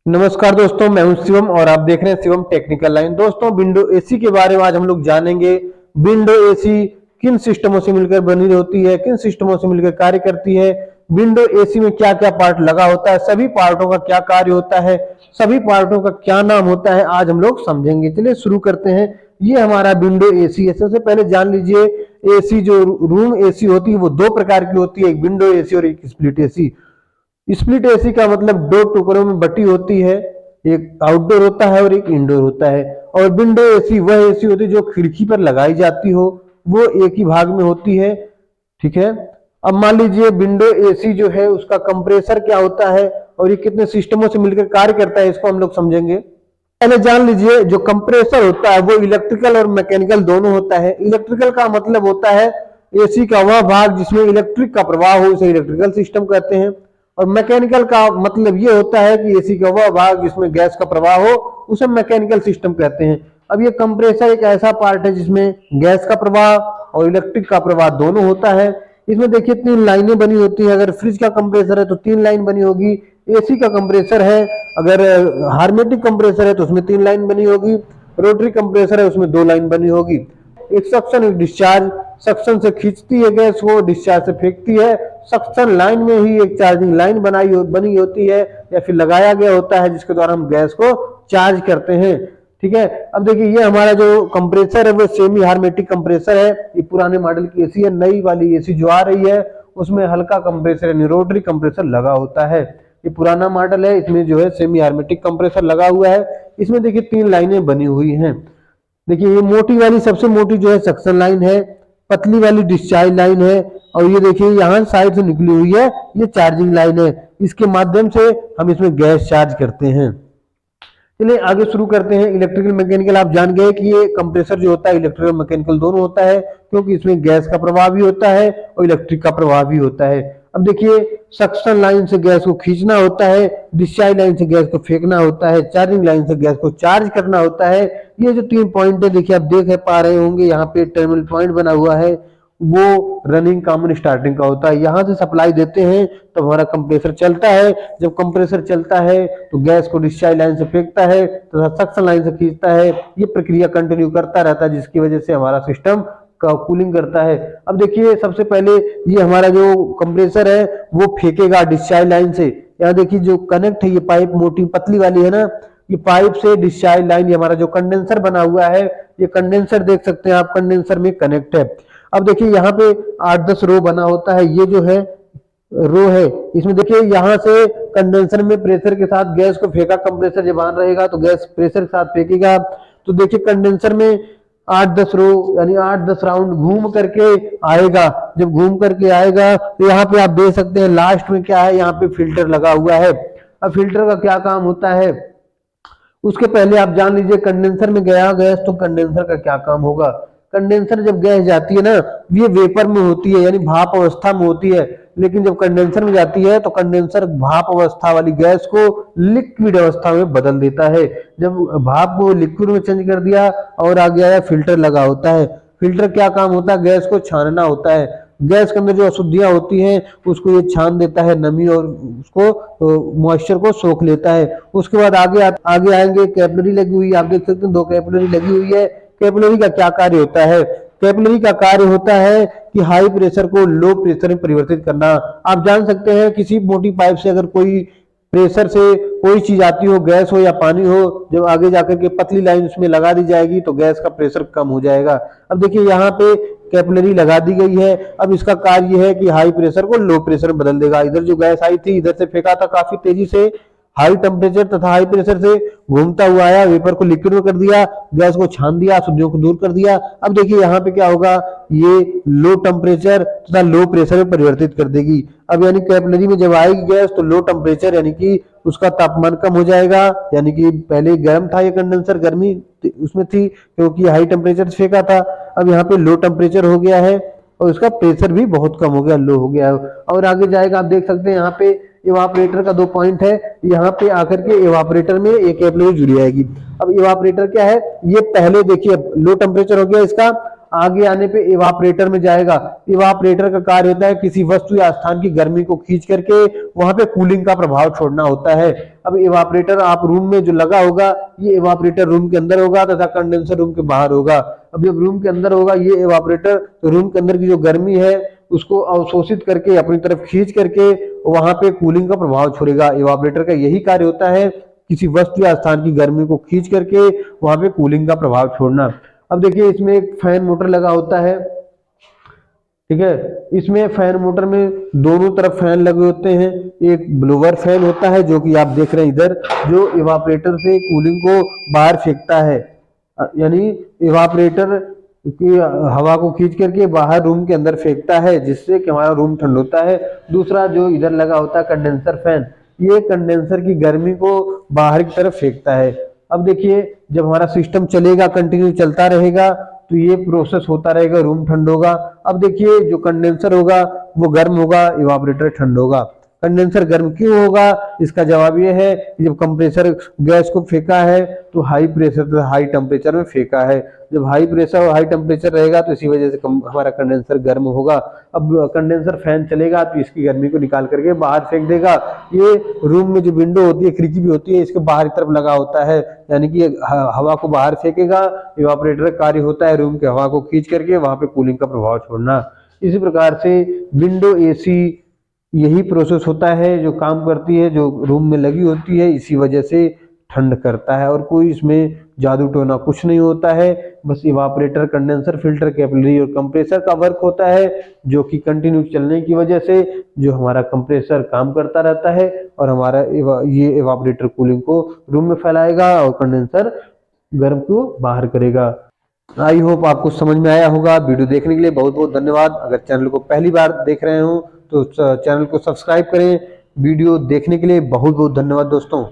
नमस्कार दोस्तों, मैं हूं शिवम और आप देख रहे हैं शिवम टेक्निकल लाइन। दोस्तों, विंडो एसी के बारे में आज हम लोग जानेंगे। विंडो एसी किन सिस्टमों से मिलकर बनी होती है, किन सिस्टमों से मिलकर कार्य करती है, विंडो एसी में क्या क्या पार्ट लगा होता है, सभी पार्टों का क्या कार्य होता है, सभी पार्टों का क्या नाम होता है, आज हम लोग समझेंगे। चलिए शुरू करते हैं। ये हमारा विंडो एसी है। सबसे पहले जान लीजिए, एसी जो रूम एसी होती है वो दो प्रकार की होती है, एक विंडो एसी और एक स्प्लिट एसी। स्प्लिट एसी का मतलब दो टुकड़ों में बटी होती है, एक आउटडोर होता है और एक इंडोर होता है। और विंडो एसी वह एसी होती है जो खिड़की पर लगाई जाती हो, वो एक ही भाग में होती है। ठीक है। अब मान लीजिए विंडो एसी जो है उसका कंप्रेसर क्या होता है और ये कितने सिस्टमों से मिलकर कार्य करता है, इसको हम लोग समझेंगे। पहले जान लीजिए, जो कंप्रेसर होता है वो इलेक्ट्रिकल और मैकेनिकल दोनों होता है। इलेक्ट्रिकल का मतलब होता है एसी का वह भाग जिसमें इलेक्ट्रिक का प्रवाह हो, उसे इलेक्ट्रिकल सिस्टम कहते हैं। और मैकेनिकल का मतलब ये होता है कि एसी का वह भाग जिसमें गैस का प्रवाह हो, उसे मैकेनिकल सिस्टम कहते हैं। अब ये कंप्रेसर एक ऐसा पार्ट है जिसमें गैस का प्रवाह और इलेक्ट्रिक का प्रवाह दोनों होता है। इसमें देखिए तीन लाइनें बनी होती है। अगर फ्रिज का कंप्रेसर है तो तीन लाइन बनी होगी। एसी का कंप्रेसर है, अगर हार्मेटिक कंप्रेसर है तो उसमें तीन लाइन बनी होगी। रोटरी कंप्रेसर है उसमें दो लाइन बनी होगी। एक सक्शन एक डिस्चार्ज। सक्शन से खींचती है गैस को, डिस्चार्ज से फेंकती है। सक्शन लाइन में ही एक चार्जिंग लाइन बनी होती है या फिर लगाया गया होता है जिसके द्वारा हम गैस को चार्ज करते हैं। ठीक है। अब देखिए ये हमारा जो कंप्रेसर है वो सेमी हार्मेटिक कंप्रेसर है। ये पुराने मॉडल की एसी है। नई वाली एसी जो आ रही है उसमें हल्का कंप्रेसर यानी रोटरी कंप्रेसर लगा होता है। ये पुराना मॉडल है, इसमें जो है सेमी हार्मेटिक कंप्रेसर लगा हुआ है। इसमें देखिए तीन लाइनें बनी हुई हैं। देखिए ये मोटी वाली सबसे मोटी जो है सक्शन लाइन है, पतली वाली डिस्चार्ज लाइन है, और ये देखिए यहाँ साइड से निकली हुई है ये चार्जिंग लाइन है। इसके माध्यम से हम इसमें गैस चार्ज करते हैं। चलिए आगे शुरू करते हैं। इलेक्ट्रिकल मैकेनिकल आप जान गए कि ये कंप्रेसर जो होता है इलेक्ट्रिकल मैकेनिकल दोनों होता है, क्योंकि इसमें गैस का प्रवाह भी होता है और इलेक्ट्रिक का प्रवाह भी होता है। अब देखिए सक्शन लाइन से गैस को खींचना होता है, डिस्चार्ज लाइन से गैस को फेंकना होता है, चार्जिंग लाइन से गैस को चार्ज करना होता है। ये जो तीन पॉइंट है देखिए आप देख पा रहे होंगे, यहाँ पे टर्मिनल पॉइंट बना हुआ है, वो रनिंग कॉमन स्टार्टिंग का होता है। यहाँ से सप्लाई देते हैं तो हमारा कंप्रेसर चलता है। जब कंप्रेसर चलता है तो गैस को डिस्चार्ज लाइन से फेंकता है तो सक्शन लाइन से खींचता है। ये प्रक्रिया कंटिन्यू करता रहता है जिसकी वजह से हमारा सिस्टम का कूलिंग करता है। अब देखिए सबसे पहले ये हमारा जो कंप्रेसर है वो फेंकेगा डिस्चार्ज लाइन से। यहाँ देखिए जो कनेक्ट है, ये पाइप मोटी पतली वाली है ना, ये पाइप से डिस्चार्ज लाइन, ये हमारा जो कंडेंसर बना हुआ है, ये कंडेंसर देख सकते हैं आप, कंडेंसर में कनेक्ट है। अब देखिए यहाँ पे 8-10 रो बना होता है। ये जो है रो है, इसमें देखिए यहाँ से कंडेंसर में प्रेशर के साथ गैस को फेंका, कंप्रेसर जब ऑन रहेगा तो गैस प्रेशर के साथ फेंकेगा। तो देखिए कंडेंसर में 8-10 रो यानी 8-10 राउंड घूम करके आएगा। जब घूम करके आएगा तो यहाँ पे आप देख सकते हैं लास्ट में क्या है, यहाँ पे फिल्टर लगा हुआ है। अब फिल्टर का क्या काम होता है उसके पहले आप जान लीजिए, कंडेंसर में गया गैस तो कंडेंसर का क्या काम होगा। कंडेंसर जब गैस जाती है ना, ये वेपर में होती है यानी भाप अवस्था में होती है, लेकिन जब कंडेंसर में जाती है तो कंडेंसर भाप अवस्था वाली गैस को लिक्विड अवस्था में बदल देता है। जब भाप को लिक्विड में चेंज कर दिया और आ गया फिल्टर लगा होता है। फिल्टर क्या काम होता है, गैस को छानना होता है। गैस के अंदर जो अशुद्धियां होती हैं उसको ये छान देता है, नमी और उसको मॉइस्चर को सोख लेता है। उसके बाद आगे आएंगे, कैपिलरी लगी हुई, आप देख सकते हैं 2 कैपिलरी लगी हुई है। कैपिलरी का क्या कार्य होता है, कैपिलरी का कार्य होता है कि हाई प्रेशर को लो प्रेशर में परिवर्तित करना। आप जान सकते हैं किसी मोटी पाइप से अगर कोई प्रेशर से कोई चीज आती हो, गैस हो या पानी हो, जब आगे जाकर के पतली लाइन उसमें लगा दी जाएगी तो गैस का प्रेशर कम हो जाएगा। अब देखिए यहाँ पे कैपिलरी लगा दी गई है। अब इसका कार्य है कि हाई प्रेशर को लो प्रेशर में बदल देगा। इधर जो गैस आई थी, इधर से फेंका था काफी तेजी से, हाई टेम्परेचर तथा हाई प्रेशर से घूमता हुआ आया, वेपर को लिक्विड में कर दिया, गैस को छान दिया, अशुद्धियों को दूर कर दिया। अब देखिए यहाँ पे क्या होगा, ये लो टेम्परेचर तथा लो प्रेशर में परिवर्तित कर देगी। अब यानी कैपिलरी में जब आएगी गैस तो लो टेम्परेचर यानी कि उसका तापमान कम हो जाएगा, यानी कि पहले गर्म था ये कंडेंसर, गर्मी उसमें थी क्योंकि हाई टेम्परेचर से फेंका था। अब यहाँ पे लो टेम्परेचर हो गया है और उसका प्रेशर भी बहुत कम हो गया, लो हो गया है। और आगे जाएगा, आप देख सकते हैं यहाँ पे इवापोरेटर का 2 पॉइंट है। यहाँ पे आकर के इवापोरेटर में एक कैपिलरी जुड़ी जाएगी। अब इवापोरेटर क्या है, ये पहले देखिए लो टेम्परेचर हो गया इसका, आगे आने पे इवापरेटर में जाएगा। इवापरेटर का कार्य होता है किसी वस्तु या स्थान की गर्मी को खींच करके वहां पे कूलिंग का प्रभाव छोड़ना होता है। अब इवापरेटर आप रूम में जो लगा होगा, ये इवापरेटर रूम के अंदर होगा तथा कंडेंसर रूम के बाहर होगा। अब जब रूम के अंदर होगा ये इवापरेटर, तो रूम के अंदर की जो गर्मी है उसको अवशोषित करके अपनी तरफ खींच करके वहां पे कूलिंग का प्रभाव छोड़ेगा। इवापरेटर का यही कार्य होता है, किसी वस्तु या स्थान की गर्मी को खींच करके वहां पे कूलिंग का प्रभाव छोड़ना। अब देखिए इसमें एक फैन मोटर लगा होता है, ठीक है। इसमें फैन मोटर में दोनों तरफ फैन लगे होते हैं। एक ब्लोअर फैन होता है जो कि आप देख रहे हैं इधर, जो इवापरेटर से कूलिंग को बाहर फेंकता है, यानी इवापरेटर की हवा को खींच करके बाहर रूम के अंदर फेंकता है, जिससे कि हमारा रूम ठंड होता है। दूसरा जो इधर लगा होता है कंडेंसर फैन, ये कंडेंसर की गर्मी को बाहर की तरफ फेंकता है। अब देखिए जब हमारा सिस्टम चलेगा, कंटिन्यू चलता रहेगा, तो ये प्रोसेस होता रहेगा, रूम ठंड होगा। अब देखिए जो कंडेंसर होगा वो गर्म होगा, इवापरेटर ठंड होगा। कंडेंसर गर्म क्यों होगा, इसका जवाब ये है कि जब कंप्रेसर गैस को फेंका है तो हाई प्रेशर तथा हाई टेम्परेचर में फेंका है। जब हाई प्रेशर और हाई टेम्परेचर रहेगा तो इसी वजह से हमारा कंडेंसर गर्म होगा। अब कंडेंसर फैन चलेगा तो इसकी गर्मी को निकाल करके बाहर फेंक देगा। ये रूम में जो विंडो होती है, खिड़की भी होती है, इसके बाहर की तरफ लगा होता है, यानी कि हवा को बाहर फेंकेगा। इवापरेटर का कार्य होता है रूम की हवा को खींच करके वहां पे कूलिंग का प्रभाव छोड़ना। इसी प्रकार से विंडो एसी यही प्रोसेस होता है जो काम करती है, जो रूम में लगी होती है, इसी वजह से ठंड करता है। और कोई इसमें जादू टोना कुछ नहीं होता है, बस इवापरेटर, कंडेंसर, फिल्टर, कैपिलरी और कंप्रेसर का वर्क होता है, जो कि कंटिन्यू चलने की वजह से जो हमारा कंप्रेसर काम करता रहता है और हमारा ये इवापरेटर कूलिंग को रूम में फैलाएगा और कंडेंसर गर्म को बाहर करेगा। आई होप आपको समझ में आया होगा। वीडियो देखने के लिए बहुत बहुत धन्यवाद। अगर चैनल को पहली बार देख रहे हो तो चैनल को सब्सक्राइब करें। वीडियो देखने के लिए बहुत बहुत धन्यवाद दोस्तों।